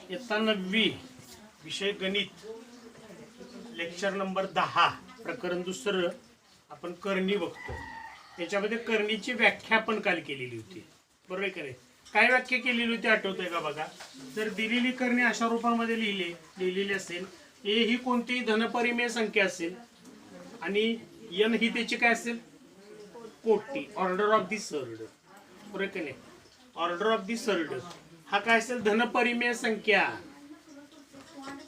इयत्ता 9वी विषय गणित लेक्चर नंबर 10 प्रकरण दुसरं आपण करणी बघतो. त्याच्यामध्ये करणीची व्याख्या आपण काल केलेली होती, बरोबर आहे का नाही? काय व्याख्या केलेली होती आठवतंय का बघा. जर दिलेली करणी अशा रूपामध्ये लिहिलेली असेल, ए ही कोणतीही धनपरिमेय संख्या असेल आणि एन ही त्याची काय असेल, कोटी, ऑर्डर ऑफ दी सर्ड, बरोबर आहे का नाही? ऑर्डर ऑफ दी सर्ड हा काय असेल, धनपरिमेय संख्या,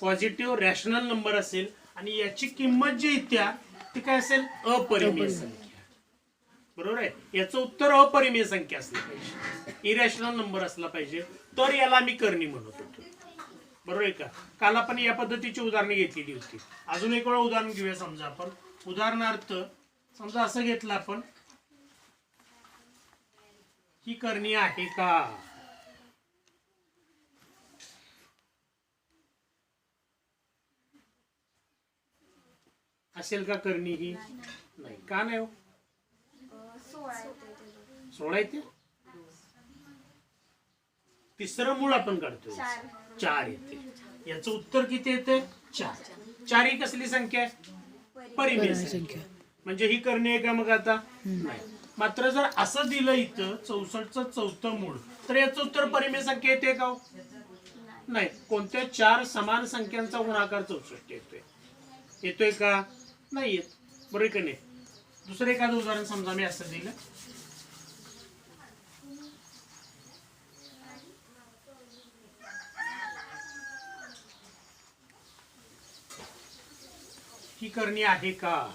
पॉझिटिव्ह रॅशनल नंबर असेल आणि याची किंमत जी येत्या ती काय असेल, अपरिमेय संख्या, बरोबर आहे? याचं उत्तर अपरिमेय संख्या असली पाहिजे, इरॅशनल नंबर असला पाहिजे, तर याला मी करणी म्हणत होतो, बरोबर आहे का? काल आपण या पद्धतीची उदाहरणे घेतलेली होती. अजून एक वेळा उदाहरण घेऊया. समजा आपण उदाहरणार्थ समजा असं घेतलं आपण, ही करणी आहे का? असेल का करणी? ही नाही. का नाही हो? 16 येते. तिसरं मूळ आपण काढतोय 4 येते. याचं उत्तर किती येते? 4. 4 ही कसली संख्या आहे? परिमेय संख्या. म्हणजे ही करणी आहे का मग आता? नाही. मात्र जर असं दिलं इथं 64चं चौथं मूळ, तर याचं उत्तर परिमेय संख्या येते का? नाही. कोणत्या 4 समान संख्यांचा गुणाकार 64 येतोय का? नाही येत, बरोबर का नाही? दुसरं एखादं उदाहरण समजा मी असं दिलं, ही करणी आहे का?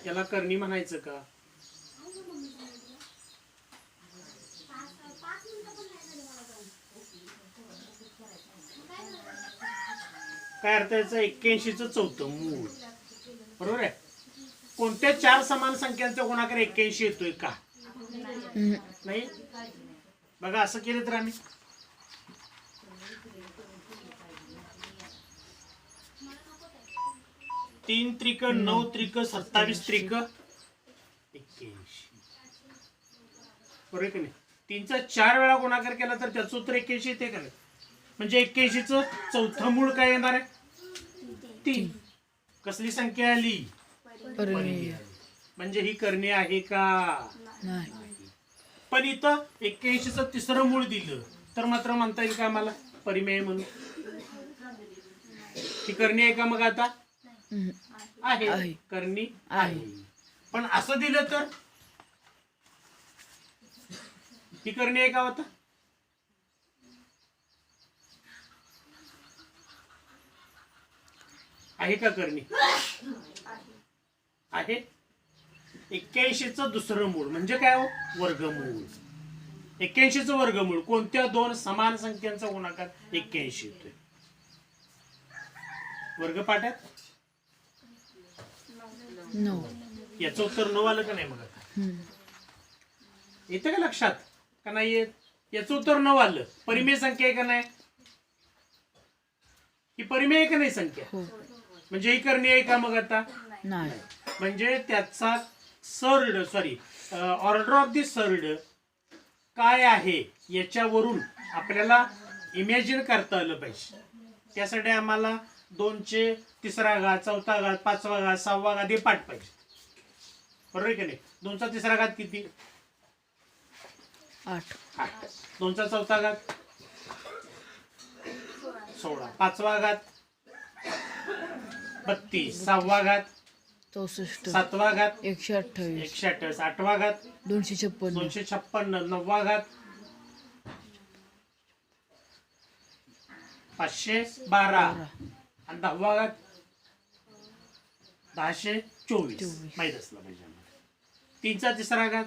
याला करणी म्हणायचं का? काय अर्थ याचा? 81चं चौथं मूळ, बरोबर आहे? कोणत्या 4 समान संख्यांचा गुणाकार 81 येतोय का? नाही. बघा असं केलं तर आम्ही 3 त्रिक 9 त्रिक 27 त्रिक 81, बरोबर की नाही? 3चा 4 वेळा गुणाकार केला तर त्याचं उत्तर 81 येते का नाही? म्हणजे 81चं चौथं मूळ काय येणार आहे? 3. कसली संख्या आली? परिमेय. म्हणजे ही करणी आहे का? नाही. पण इथं 81चं तिसरं मूळ दिलं तर मात्र म्हणता येईल का आम्हाला परिमेय म्हणून? ही करणी आहे का मग आता? आहे. करणी आहे. पण असं दिलं तर ही करणी आहे का होता? आहे का करणी? आहे. 81चं दुसरं मूळ म्हणजे काय हो? वर्गमूळ. 81चं वर्गमूळ कोणत्या 2 समान संख्यांचा गुणाकार 81 येतोय? वर्गपाठात 9. याचं उत्तर 9 आलं का नाही मग आता? येतं का लक्षात का नाही येत? याचं उत्तर 9 आलं. परिमेय संख्या आहे का नाही? ही परिमेय आहे का नाही संख्या? म्हणजे ही करणी आहे का मग आता? नाही. म्हणजे त्याचा ऑर्डर ऑफ दी सर्ड काय आहे याच्यावरून आपल्याला इमॅजिन करता आलं पाहिजे. त्यासाठी आम्हाला 2चे तिसरा घात, चौथा घात, 5वा घात, 6वा घात हे पाठ पाहिजे, बरोबर की नाही? 2चा तिसरा घात किती? 8. 2चा चौथा घात 16. 5वा घात 32. 6वा घात 64. 7वा घात 128. 8वा घात 256. 256. 9वा घात 512 आणि 10वा घात 1024. माहित असलं पाहिजे आम्हाला. 3चा तिसरा घात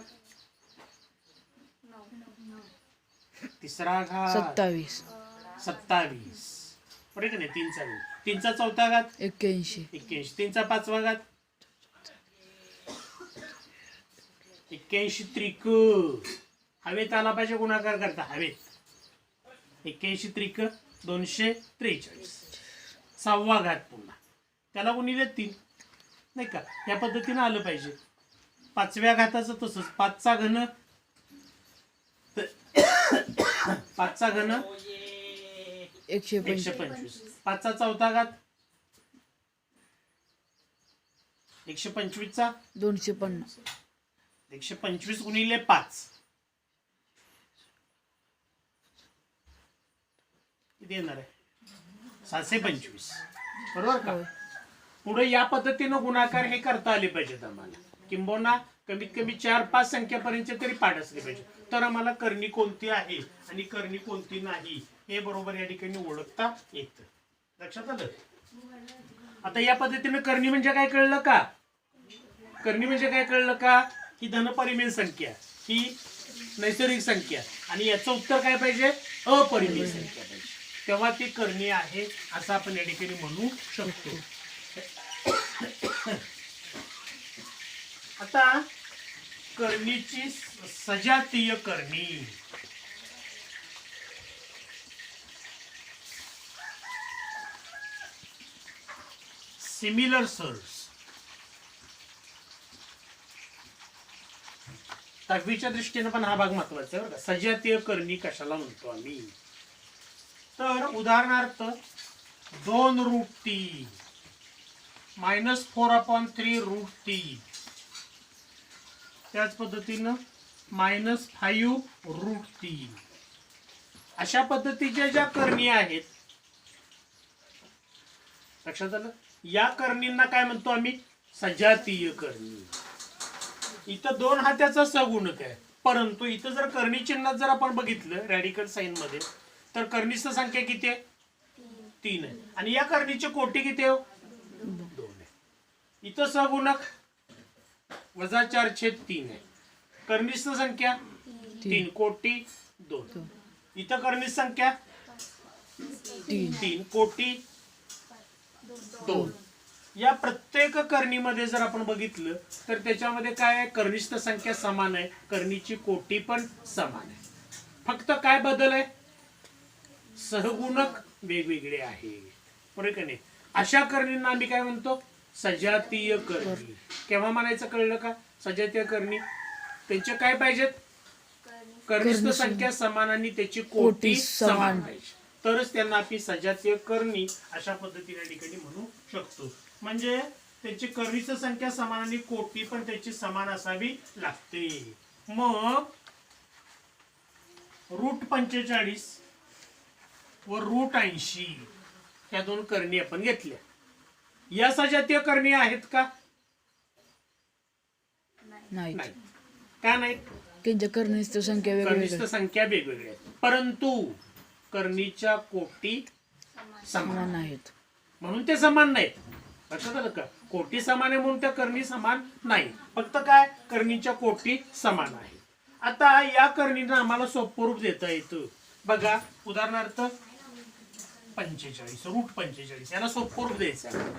27. 27, बरोबर का नाही? 3चा चौथा घात 81. 3चा 5वा घात 81 त्रिक. हवेत आला पाहिजे गुणाकार करता, हवेत. 81 त्रिक 243. 6वा घात पुन्हा त्याला गुणिले 3, नाही का? या पद्धतीने आलं पाहिजे. पाचव्या घाताचं तसंच 5चा घन 5चा घन 125 125. 5चा चौथा घात 125चा 250 125 गुणिले 5 किती येणार आहे 725. बरोबर का? होय. पुढे या पद्धतीनं गुणाकार हे करता आले पाहिजेत आम्हाला, किंबहुना कमीत कमी 4-5 संख्यापर्यंत तरी पाठ असले पाहिजे, तर आम्हाला करणी कोणती आहे आणि करणी कोणती नाही हे बरोबर या ठिकाणी ओळखता येतं. लक्षात आलं? आता या पद्धतीनं करणी म्हणजे काय कळलं का? करणी म्हणजे काय कळलं का? ही धनपरिमेय संख्या, ही नैसर्गिक संख्या, आणि याचं उत्तर काय पाहिजे? अपरिमेय संख्या पाहिजे, तेव्हा ती करणी आहे असं आपण या ठिकाणी म्हणू शकतो. आता करणीची सजातीय करणी. Similar serves. 10वीच्या दृष्टीने पण हा भाग महत्वाचा आहे बरं का. सजातीय करणी कशाला म्हणतो आम्ही? तर उदाहरणार्थ 2√3 -4/3√3, त्याच पद्धतीनं -5√3, अशा पद्धतीच्या ज्या करणी आहेत, लक्षात आलं? या करणींना काय म्हणतो आम्ही? सजातीय करणी. इथं 2 हा त्याचा सगुणक आहे, परंतु इथं जर करणी चिन्हात जर आपण बघितलं रॅडिकल साइन मध्ये, तर करणीची संख्या किती आहे? 3 आहे, आणि या करणीची कोटी किती आहे? 2 आहे. इथं सगुणक -4/3 आहे, करणीची संख्या 3, कोटी 2. इथं करणीची संख्या 3, कोटी 2. या प्रत्येक करणीमध्ये जर आपण बघितलं तर त्याच्यामध्ये काय आहे? करणीची संख्या समान आहे, करणीची कोटी पण समान आहे, फक्त काय बदल आहे? सहगुणक वेगवेगळे आहे, बरोबर का नाही? अशा करणींना आम्ही काय म्हणतो? सजातीय करणी. केव्हा म्हणायचं कळलं का? सजातीय करणी त्यांचे काय पाहिजेत? करणीची संख्या समान आणि त्याची कोटी समान पाहिजे, तरच त्यांना आपण सजातीय करणी अशा पद्धतीने ठिकाणी म्हणू शकतो. म्हणजे त्याची करणीची संख्या समान आणि कोटी पण त्याची समान असावी लागते. मग √45 व √80 ह्या 2 करणी आपण घेतल्या. या सजातीय करणी आहेत का? नाही. का नाही? त्यांच्या करणीची संख्या वेगवेगळी. करणीची संख्या वेगवेगळ्या आहेत, परंतु करणीच्या कोटी समान आहेत, म्हणून ते समान नाहीत. लक्षात आलं का? कोटी समान आहे म्हणून त्या करणी समान नाही, फक्त काय? करणीच्या कोटी समान आहे. आता या करणीनं आम्हाला सोपं रूप देता येतं. बघा उदाहरणार्थ 45 √45 याला सोपं रूप द्यायचं.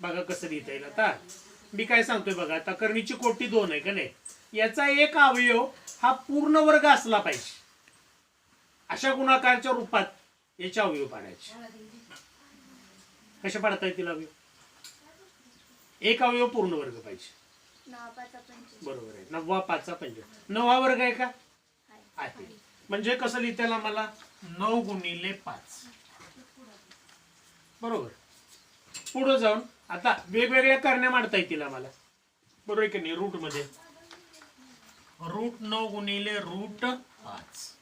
बघा कसं लिहिता येईल. आता मी काय सांगतोय बघा, आता करणीची कोटी 2 आहे का नाही, याचा एक अवयव हा पूर्ण वर्ग असला पाहिजे, अशा गुणाकारच्या रूपात याचे अवयव पाडायचे. कशा पाडता येतील अवयव? एक अवयव पूर्ण वर्ग पाहिजे, बरोबर आहे. 9/5 9 हा वर्ग आहे का? आहे. म्हणजे कसं लिहिता येईल आम्हाला? 9 गुणिले 5, बरोबर. पुढे जाऊन आता वेगवेगळ्या करण्या मांडता येतील आम्हाला, बरोबर की नाही? रूट मध्ये √9 गुणिले √5.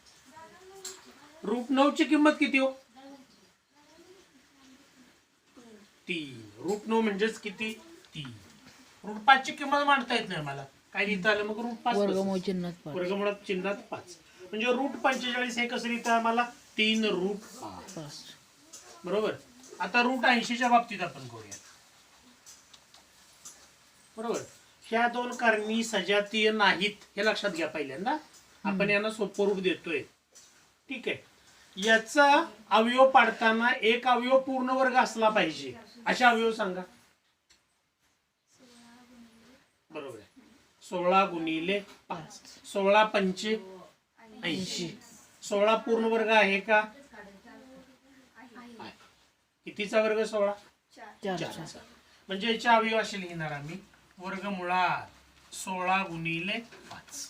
√9 ची किंमत किती हो? 3. √9 म्हणजेच किती? 3. √5 ची किंमत मांडता येत नाही मला, काय लिहिता आलं? मग √5 वर्गमूळ चिन्हात 5. वर्गमुळात चिन्हात 5, म्हणजे √45 हे कसं लिहितं आम्हाला? 3√5, बरोबर. आता √80च्या बाबतीत आपण करूया, बरोबर. ह्या 2 करणी सजातीय नाहीत हे लक्षात घ्या. पहिल्यांदा आपण यांना सोपं रूप देतोय, ठीक आहे. याचा अवयव पाडताना एक अवयव पूर्ण वर्ग असला पाहिजे, अशा अवयव सांगा. बरोबर आहे. 16 गुणिले 5, 16×5 80. 16 पूर्ण वर्ग आहे का? कितीचा वर्ग? 16 4चा. म्हणजे याचे अवयव असे लिहिणार आम्ही, वर्गमुळात 16 गुणिले 5.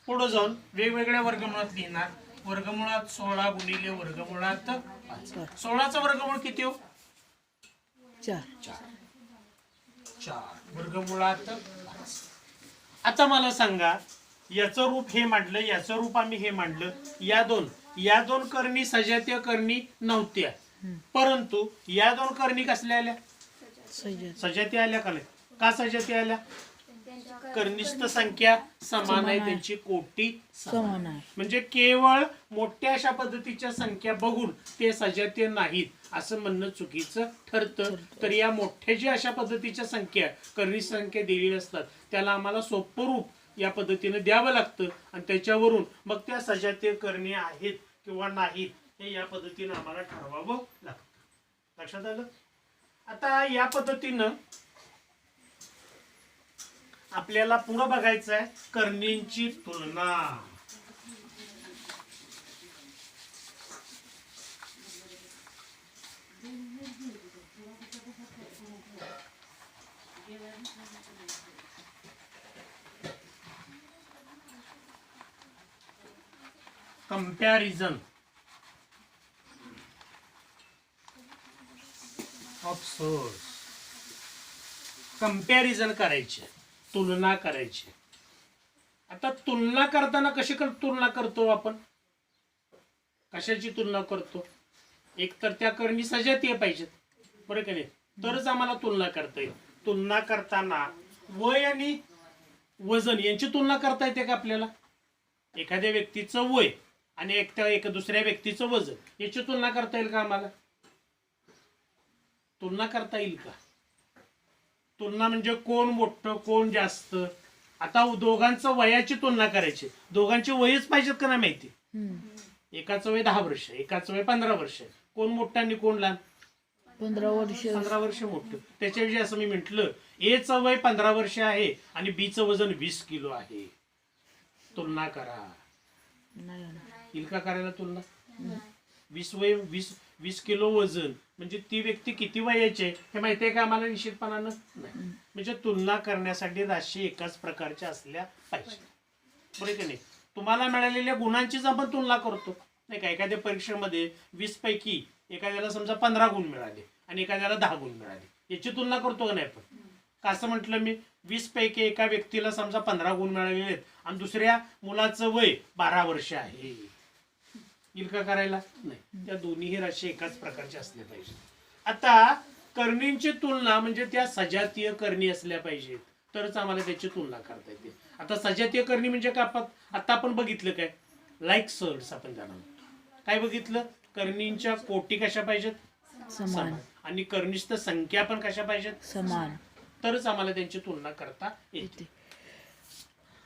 पुढे जाऊन वेगवेगळ्या वर्गमुळात लिहिणार. वर्गमुळात 16 गुणिले वर्गमुळात 5. 16चा वर्गमूळ किती हो? 4. 4 वर्गमुळात 5. आता मला सांगा, याचं रूप हे मांडलं, याचं रूप आम्ही हे मांडलं. या दोन करणी सजातीय करणी नव्हत्या, परंतु या दोन करणी कसल्या आल्या? सजातीय आल्या का नाही? का सजातीय आल्या? कर्निष्ठ संख्या समान आहे, त्यांची कोटी समान आहे. म्हणजे केवळ मोठ्या अशा पद्धतीच्या संख्या बघून ते सजातीय नाहीत असं म्हणणं चुकीचं ठरतं. तर या मोठ्या ज्या अशा पद्धतीच्या संख्या कर्निष्ठ संख्या दिलेल्या असतात त्याला आम्हाला सोपं रूप या पद्धतीने द्यावं लागतं आणि त्याच्यावरून मग त्या सजातीय करणी आहेत किंवा नाहीत हे या पद्धतीने आम्हाला ठरवावं लागतं. लक्षात आलं? आता या पद्धतीनं आपल्याला पुढं बघायचं आहे करणींची तुलना. Comparison of source. कंपॅरिझन करायचे, तुलना करायची. आता तुलना करताना कशी तुलना करतो आपण? कशाची तुलना करतो? एक तर त्या करणी सजातीय पाहिजेत, बरोबर का नाही? तरच आम्हाला तुलना करता येईल. तुलना करताना वय आणि वजन यांची तुलना करता येते का आपल्याला? एखाद्या व्यक्तीचं वय आणि एक दुसऱ्या व्यक्तीचं वजन याची तुलना करता येईल का आम्हाला? तुलना करता येईल का? तुलना म्हणजे कोण मोठं कोण जास्त. आता दोघांचं वयाची तुलना करायची, दोघांची वयच पाहिजेत का नाही माहिती? एकाचं वय 10 वर्ष, एकाचं वय 15 वर्ष. कोण मोठं आणि कोण लहान? 15 वर्ष मोठं. त्याच्याविषयी असं मी म्हटलं, एचं वय 15 वर्ष आहे आणि बीचं वजन 20 किलो आहे. तुलना करा. येईल का करायला तुलना? 20 किलो वजन म्हणजे ती व्यक्ती किती वयाची आहे हे माहिती आहे का आम्हाला? निश्चितपणानं नाही. म्हणजे तुलना करण्यासाठी राशी एकाच प्रकारच्या असल्या पाहिजे, बरोबर की नाही? तुम्हाला मिळालेल्या गुणांचीच आपण तुलना करतो नाही का? एखाद्या परीक्षेमध्ये 20 पैकी एखाद्याला समजा 15 गुण मिळाले आणि एखाद्याला 10 गुण मिळाले, याची तुलना करतो का नाही आपण? का असं म्हटलं मी? 20 पैकी एका व्यक्तीला समजा 15 गुण मिळालेले आहेत आणि दुसऱ्या मुलाचं वय 12 वर्ष आहे, येईल का करायला? नाही. त्या दोन्ही राशी एकाच प्रकारच्या असल्या पाहिजे. आता करणींची तुलना म्हणजे त्या सजातीय करणी असल्या पाहिजेत तरच आम्हाला त्याची तुलना करता येते. आता सजातीय करणी म्हणजे का? आता आपण बघितलं काय? लाईक सर्ड्स आपण जाणार काय बघितलं? करणींच्या कोटी कशा पाहिजेत? समान. आणि कर्निष्ठ संख्या पण कशा पाहिजेत? समान. तरच आम्हाला त्यांची तुलना करता येते.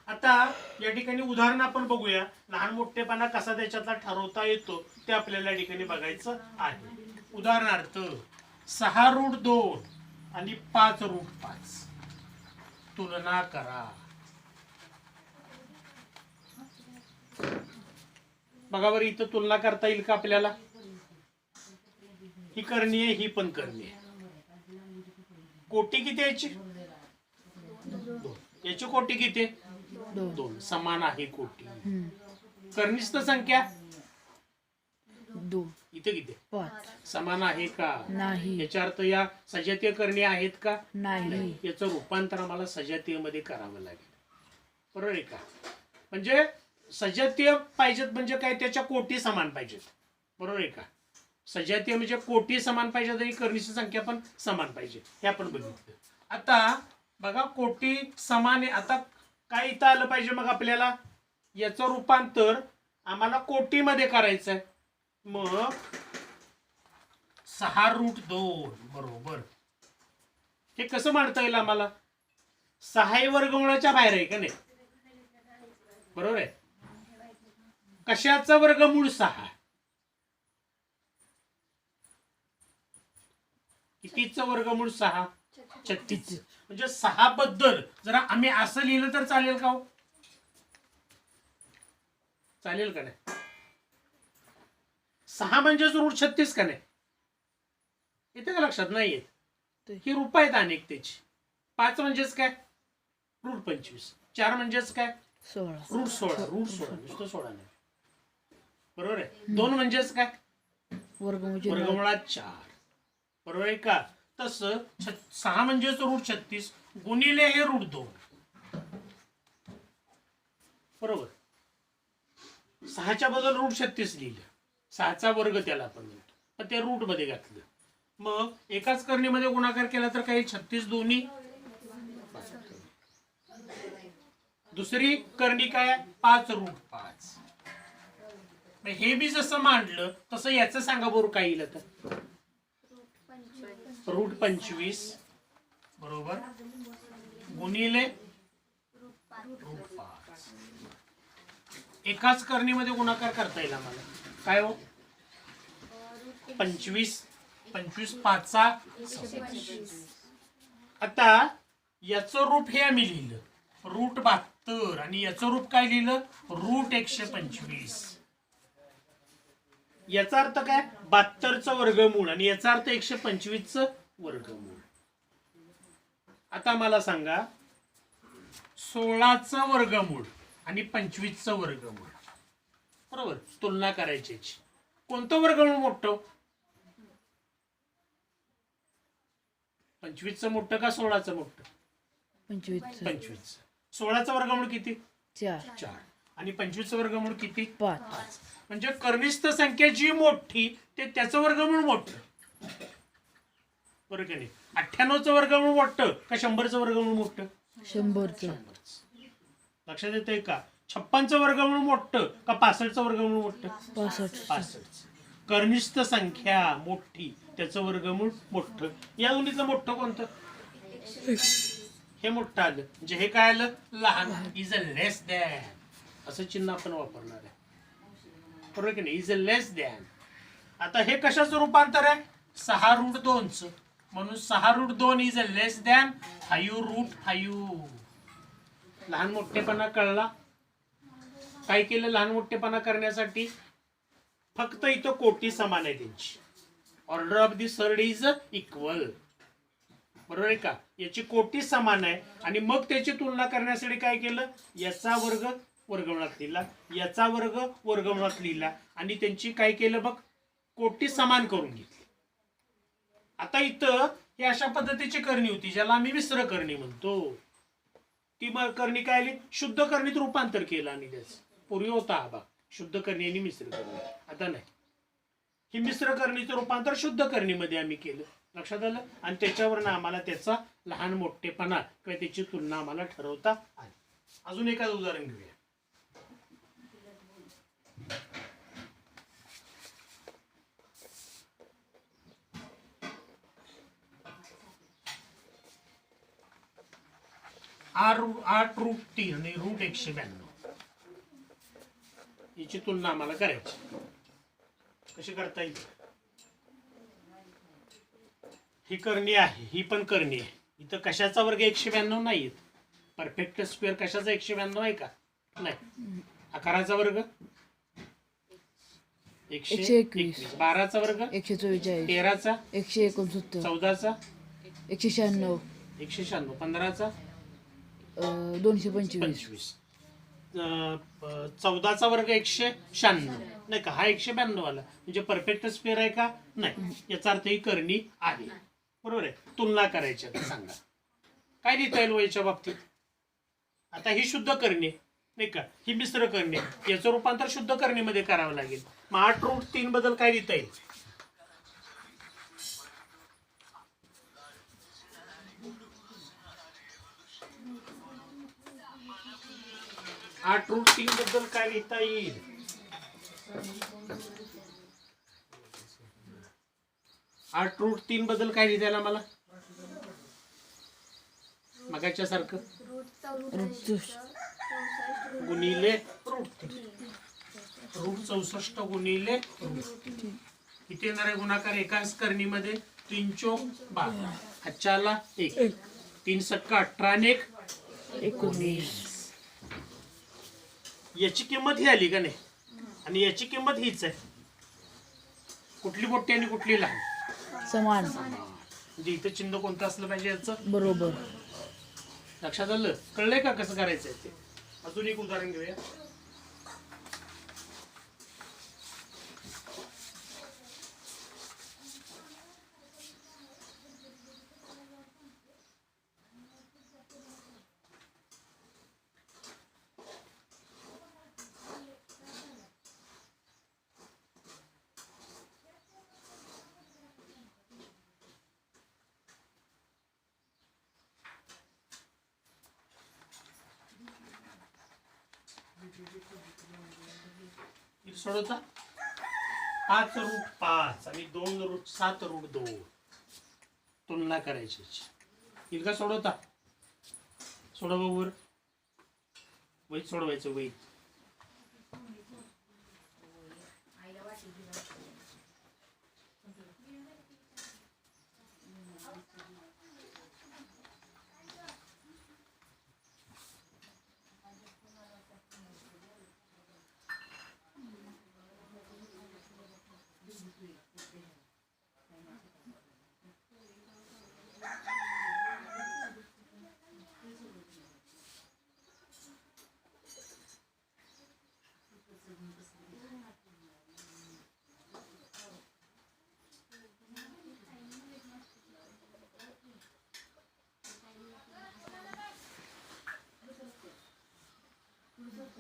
आता या ठिकाणी उदाहरण आपण बघूया. लहान मोठेपणा कसा त्याच्यातला ठरवता येतो ते आपल्याला या ठिकाणी बघायचं आहे. उदाहरणार्थ 6√2 आणि 5√5 तुलना करा. बघा बरं, इथं तुलना करता येईल का आपल्याला? ही करणी आहे, ही पण करणी आहे. कोटी किती याची? 2. याची कोटी किती? 2. समान आहे कोटी. कर्निष्ठ संख्या 2. इथे किती? 5. समान आहे का? नाही. याचा अर्थ या सजातीय करणी आहेत का? नाही. याचं रूपांतर आम्हाला सजातीय मध्ये करावं लागेल, बरोबर आहे का? म्हणजे सजातीय पाहिजेत म्हणजे काय? त्याच्या कोटी समान पाहिजेत, बरोबर आहे का? सजातीय म्हणजे कोटी समान पाहिजेत आणि कर्निष्ठ संख्या पण समान पाहिजे, हे आपण बघितलं. आता बघा, कोटी समान आहे. आता काय इथं आलं पाहिजे मग आपल्याला? याचं रूपांतर आम्हाला कोटीमध्ये करायचं आहे. मग 6√2 बरोबर हे कसं मांडता येईल आम्हाला? 6 वर्गमूळाच्या बाहेर आहे का नाही? बरोबर आहे. कशाचं वर्गमूळ? 6. कितीचं वर्गमूळ? 6. 36. म्हणजे 6 बद्दल जरा आम्ही असं लिहिलं तर चालेल का हो? चालेल का नाही? 6 म्हणजे रूट 36 का नाही? येते का लक्षात? नाही येत. ही रूप आहेत अनेक त्याची. 5 म्हणजेच काय? रूट 25. 4 म्हणजेच काय? 16. रूट 16. रूट 16 नुसतं 16 नाही, बरोबर आहे. 2 म्हणजेच काय? वर्गमूळ वर्गमुळात 4, बरोबर आहे का? तसं 6 म्हणजेच रूट 36 गुणिले हे रूट 2, बरोबर. 6च्या बदल रूट 36 लिहिलं, 6चा वर्ग त्याला आपण म्हणतो, पण ते रूट मध्ये घातलं. मग एकाच करणीमध्ये गुणाकार केला तर काही 36 दोन्ही. दुसरी करणी काय? 5 रूट 5. हे बी जसं मांडलं तसं याचं सांगा बरोबर काय येईल आता? रूट 25 बरोबर गुणिले रूट 5. एकाच करणीमध्ये गुणाकार करता येईल आम्हाला. काय हो? 25 25 5चा 26. आता याचं रूप हे आम्ही लिहिलं रूट 72 आणि याचं रूप काय लिहिलं? रूट 125. याचा अर्थ काय? 72चं वर्गमूळ आणि याचा अर्थ 125चं वर्गमूळ. आता मला सांगा 16चं वर्गमूळ आणि 25चं वर्गमूळ, बरोबर, तुलना करायची. कोणतं वर्गमूळ मोठं? 25चं मोठं का 16चं मोठं? 25. 16चं वर्गमूळ किती? 4. आणि 25चं वर्गमूळ किती? 5. म्हणजे कर्निस्थ संख्या जी मोठी ते त्याचं वर्गमूळ मोठं, बरोबर की नाही? 98चं वर्गमूळ मोठं का 100चं वर्गमूळ मोठं? 100. लक्षात येतंय का? 56चं वर्गमूळ मोठं का 65चं वर्गमूळ मोठं? 65. कर्निस्थ संख्या मोठी त्याचं वर्गमूळ मोठं. या दोन्हीतलं मोठं कोणतं? हे मोठं आलं म्हणजे हे काय आलं? लहान. इज अ लेस दॅन असं चिन्ह आपण वापरणार आहे, बरोबर की नाही? Is a less than. आता हे कशाचं रूपांतर आहे? 6 रूट 2चं, म्हणून 6 root 2 is a less than 5 root 5. लहान मोठेपणा कळला. काय केलं लहान मोठेपणा करण्यासाठी? फक्त इथं कोटी समान आहे त्यांची. Order of the surd is equal, बरोबर आहे का? याची कोटी समान आहे आणि मग त्याची तुलना करण्यासाठी काय केलं? याचा वर्ग वर्गमुळात लिहिला, याचा वर्ग वर्गमुळात लिहिला आणि त्यांची काय केलं बघ? कोटी समान करून घेतली. आता इथं ही अशा पद्धतीची करणी होती ज्याला आम्ही मिश्र करणी म्हणतो. ती करणी काय आली? शुद्ध करणीत रूपांतर केलं आणि त्याच पूर्वी होता हा भाग शुद्ध करणी आणि मिश्र करणी. आता नाही, ही मिश्र करणीचं रूपांतर शुद्ध करणीमध्ये आम्ही केलं. लक्षात आलं? आणि त्याच्यावरनं आम्हाला त्याचा लहान मोठेपणा किंवा त्याची तुलना आम्हाला ठरवता आली. अजून एखादं उदाहरण घेऊया. आठ रूट 3 आणि रूट 192 याची तुलना आम्हाला करायची. कशी करता येईल? ही करणी आहे, ही पण करणी आहे. इथं कशाचा वर्ग 192 नाहीये. परफेक्ट स्क्वेअर कशाचा 192 आहे का? नाही. आकाराचा वर्ग 121. 12चा वर्ग 144. 13चा 169. 14चा 196. 196. 15चा 225. 14चा वर्ग 196 नाही का? हा 192 आला म्हणजे परफेक्ट स्क्वेअर आहे का? नाही. याचा अर्थ ही करणी आहे, बरोबर आहे. तुलना करायची. आता सांगा काय लिहिता येईल याच्या बाबतीत? आता ही शुद्ध करणी नाही का? ही मिश्र करणी, याचं रूपांतर शुद्ध करणीमध्ये करावं लागेल. मग 8 रूट 3 बद्दल काय लिहिता येईल? 8 रूट 3 बद्दल काय लिहिता येईल? 8 रूट 3 बद्दल काय लिहिता येईल आम्हाला? मगाच्या सारखं गुणिले रूट 64 गुणिले रूट. किती येणार आहे गुणाकार एकाच करणीमध्ये? 3 चौक 12. हातच्याला 1. 3 सक्का 18 आणि 1 19. याची किंमत ही आली का नाही? आणि याची किंमत हीच आहे. कुठली मोठी आणि कुठली लहान? समान. म्हणजे इथं चिन्ह कोणतं असलं पाहिजे याचं? बरोबर. लक्षात आलं? कळलंय का कसं करायचंय ते? अजून एक उदाहरण घेऊया. सोडवता 5 रूट 5 आणि 2 रूट 7 रूट 2 तुलना करायची. येईल का सोडवता? सोडवा वर वहीत सोडवायचं. वहीत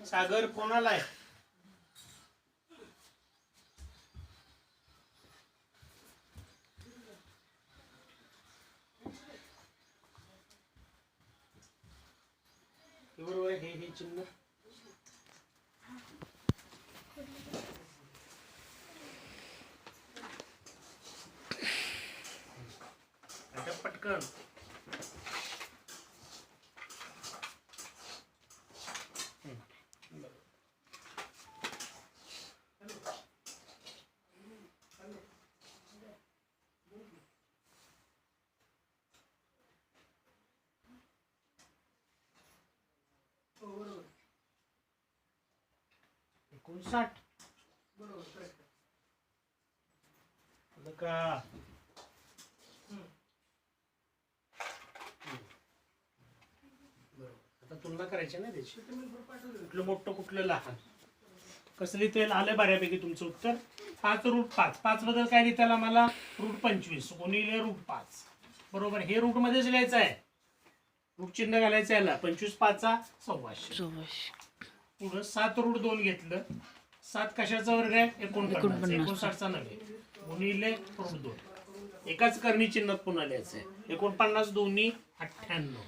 सागर कोणाला आहे? बरोबर आहे. हे चिन्ह आता पटकन साठ का? आता तुलना करायची ना त्याची. कुठलं मोठं कुठलं लहान कसं लिहिता येईल? आलं बऱ्यापैकी तुमचं उत्तर. 5 रूट 5. 5 बद्दल काय लिहिता येईल आम्हाला? रूट 25. कोणी लिहिले? रूट 5. बरोबर. हे रूट मध्येच लिहायचं आहे. रूट चिन्ह घालायचं याला. 25 5 1500. पुढं 7 रूट 2 घेतलं. 7 कशाचा वर्ग आहे? 49. 59चा नव्हे. गुणिले रूट 2. एकाच करणी चिन्हात पुन्हा लिहायचं आहे. 49 दोन्ही 98.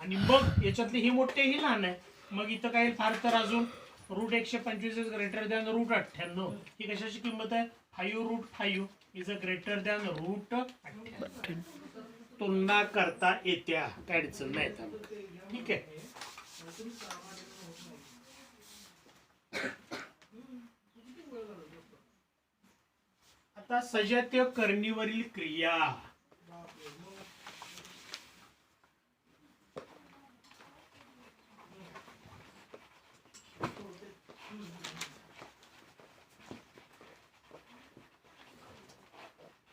आणि मग याच्यातले ही मोठे ही लहान आहे. मग इथं काय फार तर अजून root 125 is greater than root 98. ही कशाची किंमत आहे? 5 root 5 is a greater than root 98. तुलना करता येत्या, काय अडचण नाही. ठीक आहे. आता सजातीय करणीवरील क्रिया.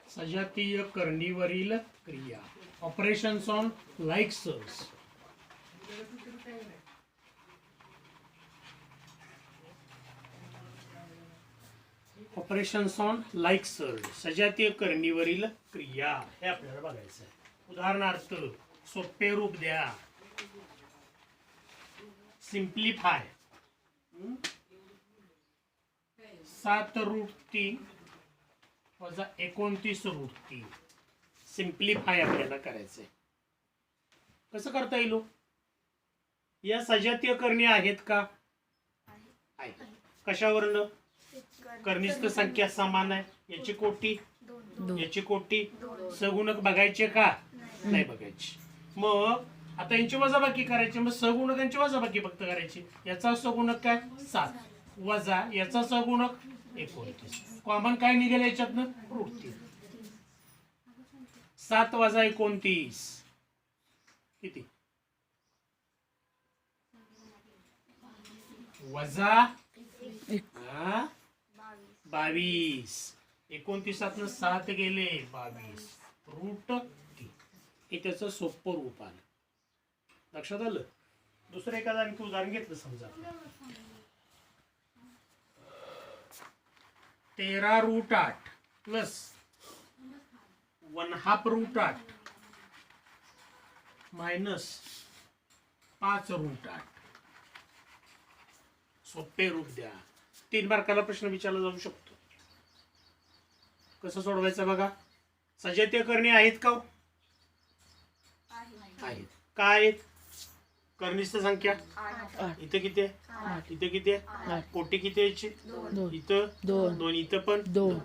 सजातीय करणीवरील क्रिया. Operations on like surds. Operations on like surds. सजातीय करणीवरील क्रिया हे आपल्याला बघायचं आहे. उदाहरणार्थ सोपे रूप द्या. सिम्प्लिफाय. 7 रूट 3 वजा 29 रूट 3. सिम्प्लिफाय आपल्याला करायचंय. कसं करता येईल? या सजातीय करणी आहेत का? आहेत. कशावरनं? करणीस्थ संख्या समान आहे. याची कोटी याची कोटी. सगुणक बघायचे का? नाही बघायचे. मग आता यांची वजाबाकी करायची. मग सगुणकांची वजाबाकी फक्त करायची. याचा सगुणक काय? 7 वजा याचा सगुणक 29. कॉमन काय निघेल याच्यातनं? रूट 3. 7 वजा 29 किती? वजा 22. 29 7 गेले 22 रूट 3. हे त्याचं सोपं रूप आलं. लक्षात आलं. दुसरं एखादं आणखी उदाहरण घेतलं समजा 13√8 प्लस 1/2√8 मायनस 5√8. सोपे रूप द्या. 3 मार्काला प्रश्न विचारला जाऊ शकतो. कसं सोडवायचं बघा. सजातीय करणी आहेत का? आहेत. काय आहेत? कर्निष्ठ संख्या 8 इथं किती आहे? इथं किती आहे? 8 कोटी किती यायची? 2 इथं 2 दोन, इथं पण 2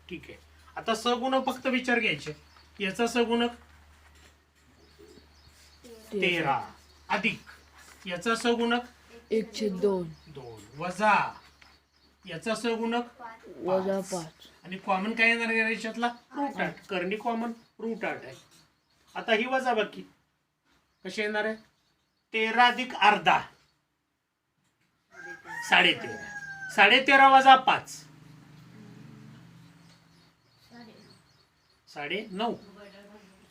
ठीक आहे. आता सगुणक फक्त विचार घ्यायचे. याचा सगुणक 13 अधिक याचा सगुणक 1/2 2 वजा याचा सगुणक वजा 5 आणि कॉमन काय येणार आहे याच्यातला? √8. करणी कॉमन √8 आहे. आता ही वजा बाकी कशी येणार आहे? 13 अधिक अर्धा 13.5. 13.5 वजा 5 9.5.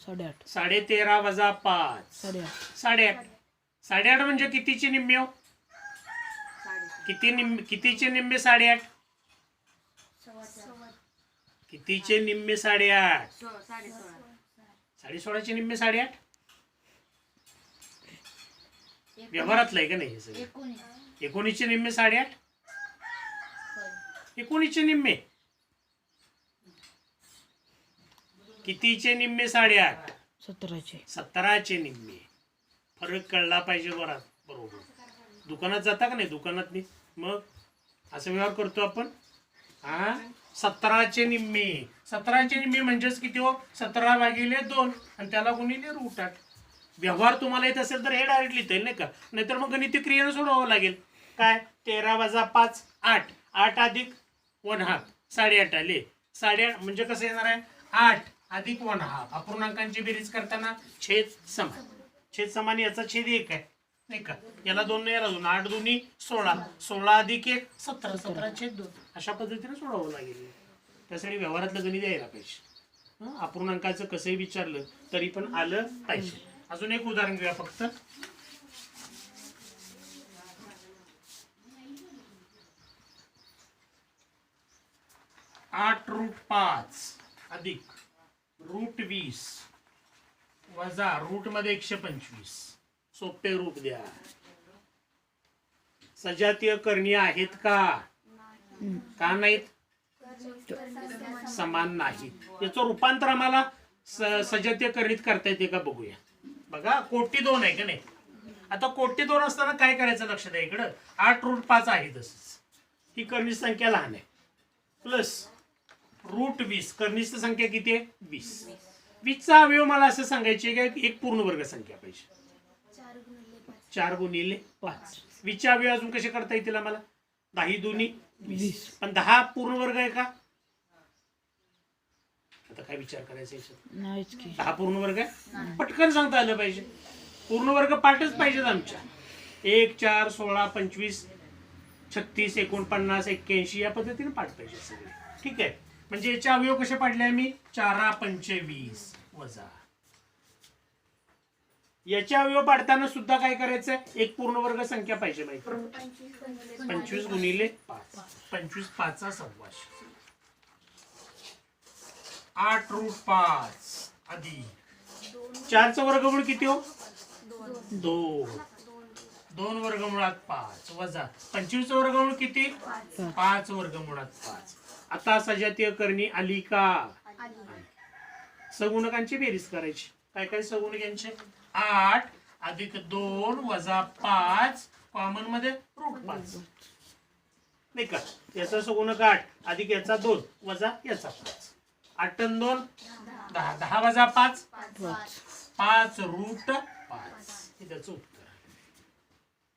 8.5 13.5 वजा 5 8.5 8.5. 8.5 म्हणजे कितीची निम्मे हो? कितीचे निम्मे 8.5? कितीचे निम्मे 8.5? 16.5चे निम्मे 8.5. व्यवहारातलं आहे का नाही हे सगळं? 19चे निम्मे 8.5. 19चे निम्मे कितीचे निम्मे 8.5? 17चे निम्मे. फरक कळला पाहिजे बरोबर. दुकानात जाता का नाही? दुकानात नाही मग असं व्यवहार करतो आपण. 17चे निम्मे. 17चे निम्मे म्हणजेच किती हो? 17/2 आणि त्याला गुणिले √8. व्यवहार तुम्हाला येत असेल तर हे डायरेक्ट लिहिता येईल नाही का? नाहीतर मग गणिती क्रियेनं सोडवावं लागेल. काय? 13 वजा 5 8. 8 अधिक 1/2 8.5 आले. 8.5 म्हणजे कसं येणार आहे? 8 अधिक 1/2. अपूर्णांकांची बेरीज करताना छेद समान. छेद समान याचा छेद 1 आहे नाही का? याला 2 याला 2. 8 2 16. 16 अधिक 1 17. 17/2. अशा पद्धतीने सोडवावं लागेल. त्यासाठी व्यवहारातलं गणित यायला पाहिजे. अपूर्णांकाचं कसंही विचारलं तरी पण आलं पाहिजे. अजून एक उदाहरण घेऊया फक्त. √5 अधिक √20 वजा रूट मध्ये 125. सोपे रूप द्या. सजातीय करणी आहेत का? का नाहीत? समान नाहीत. याचं रूपांतर आम्हाला सजातीय करणीत करता येते का बघूया. बघा 1,2 आहे का नाही? आता 1,2 असताना काय करायचं लक्षात आहे इकडं. 8√5 आहे तसंच. ही कर्निष्ठ संख्या लहान आहे प्लस √20. कर्निष्ठ संख्या किती आहे? 20. 20चा अवयव मला असं सांगायचे की एक पूर्ण वर्ग संख्या पाहिजे. 4 गुणिले 5. 20चे अवयव अजून कसे करता येतील आम्हाला? 10 2 20. पण 10 पूर्ण वर्ग आहे का? आता काय विचार करायचा याच्यात? नाहीच की. 10 पूर्ण वर्ग आहे? पटकन सांगता आलं पाहिजे. पूर्ण वर्ग पाठच पाहिजेत आमच्या. 1 4 16 25 36 49 81 या पद्धतीने पाठ पाहिजे सगळे. ठीक आहे. म्हणजे याचे अवयव कसे पाडले आम्ही? 4 25 वजा. याचे अवयव पाडताना सुद्धा काय करायचं? एक पूर्ण वर्ग संख्या पाहिजे माहिती. 25 गुणिले 5. 25 5 26. 8√5 अधिक 4चं वर्गमूळ किती हो? 2. 2 वर्गमुळात 5 वजा 25चं वर्गमूळ किती? 5 वर्गमुळात 5. आता सजातीय करणी आली का? सगुणकांची बेरीज करायची. काय काय सगुणक यांचे? 8 अधिक 2 वजा 5 कॉमन मध्ये √5 नाही का? याचा सगुणक 8 अधिक याचा 2 वजा याचा 5. 8 आणि 2 10. 10 वजा 5 5 √5. हे त्याचं उत्तर.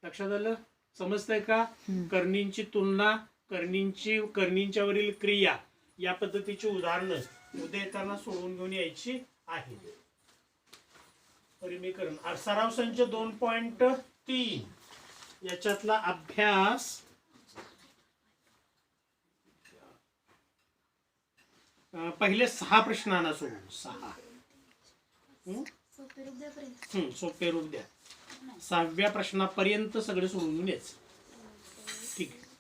लक्षात आलं? समजतंय का? करणींची तुलना, करणींच्या वरील क्रिया या पद्धतीची उदाहरणं उद्या येताना सोडवून घेऊन यायची आहे. परिमीकरण सराव संच 2.3 याच्यातला अभ्यास पहिले 6 प्रश्नांना सोडून 6. सोपे रूप द्या. 6व्या प्रश्नापर्यंत सगळे सोडवून यायचं. ठीक आहे.